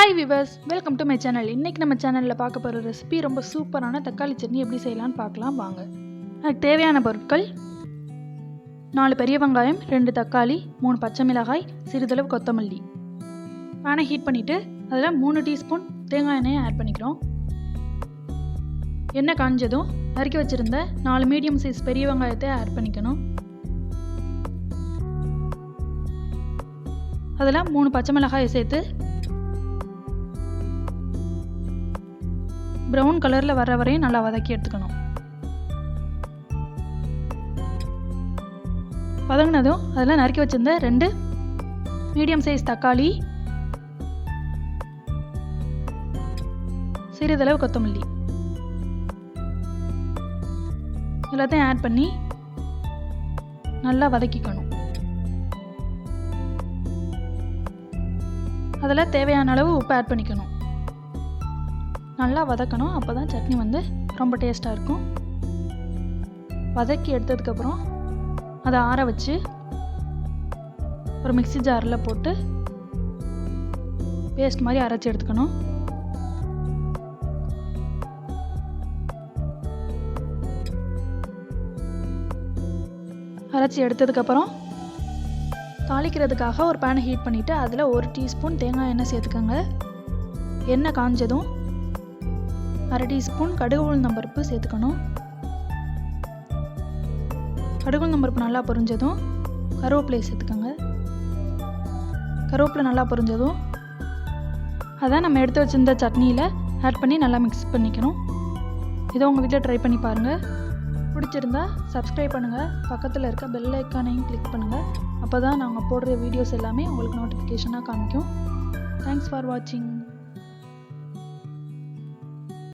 Hi viewers, welcome to my channel. இன்றைக்கி நம்ம சேனலில் பார்க்க போகிற ரெசிபி ரொம்ப சூப்பரான தக்காளி சட்னி எப்படி செய்யலான்னு பார்க்கலாம் வாங்க. அதுக்கு தேவையான பொருட்கள்: 4 பெரிய வெங்காயம், 2 தக்காளி, 3 பச்சை மிளகாய், சிறிதளவு கொத்தமல்லி. பேனை ஹீட் பண்ணிவிட்டு அதில் 3 டீஸ்பூன் தேங்காய் எண்ணெயை ஆட் பண்ணிக்கிறோம். எண்ணெய் காஞ்சதும் நறுக்கி வச்சுருந்த 4 மீடியம் சைஸ் பெரிய வெங்காயத்தை ஆட் பண்ணிக்கணும். அதில் 3 பச்சை மிளகாயை சேர்த்து ப்ரௌன் கலரில் வர வரையும் நல்லா வதக்கி எடுத்துக்கணும். வதங்கினதும் அதில் நறுக்கி வச்சிருந்த 2 மீடியம் சைஸ் தக்காளி, சிறிதளவு கொத்தமல்லி எல்லாத்தையும் ஆட் பண்ணி நல்லா வதக்கிக்கணும். அதில் தேவையான அளவு உப்பு ஆட் பண்ணிக்கணும். நல்லா வதக்கணும், அப்போ தான் சட்னி ரொம்ப டேஸ்ட்டாக இருக்கும். வதக்கி எடுத்ததுக்கப்புறம் அதை ஆற வச்சு ஒரு மிக்ஸி ஜாரில் போட்டு பேஸ்ட் மாதிரி அரைச்சி எடுத்துக்கணும். அரைச்சி எடுத்ததுக்கப்புறம் தாளிக்கிறதுக்காக ஒரு பேனை ஹீட் பண்ணிவிட்டு அதில் 1 டீஸ்பூன் தேங்காய் எண்ணெய் சேர்த்துக்கோங்க. எண்ணெய் காஞ்சதும் 1/2 டீஸ்பூன் கடுகு உளுந்தம்பருப்பு சேர்த்துக்கணும். கடுகு உளுந்தம்பருப்பு நல்லா பொரிஞ்சதும் கருவேப்பிலையை சேர்த்துக்கோங்க. கருவேப்பிலை நல்லா பொரிஞ்சதும் அதை நம்ம எடுத்து வச்சிருந்த சட்னியில் ஆட் பண்ணி நல்லா மிக்ஸ் பண்ணிக்கணும். இதை உங்கள் வீட்டில் ட்ரை பண்ணி பாருங்கள். பிடிச்சிருந்தா சப்ஸ்கிரைப் பண்ணுங்கள், பக்கத்தில் இருக்க பெல் ஐக்கானையும் கிளிக் பண்ணுங்கள். அப்போ தான் நாங்கள் போடுற வீடியோஸ் எல்லாமே உங்களுக்கு நோட்டிஃபிகேஷனாக காமிக்கும். தேங்க்ஸ் ஃபார் வாட்சிங்.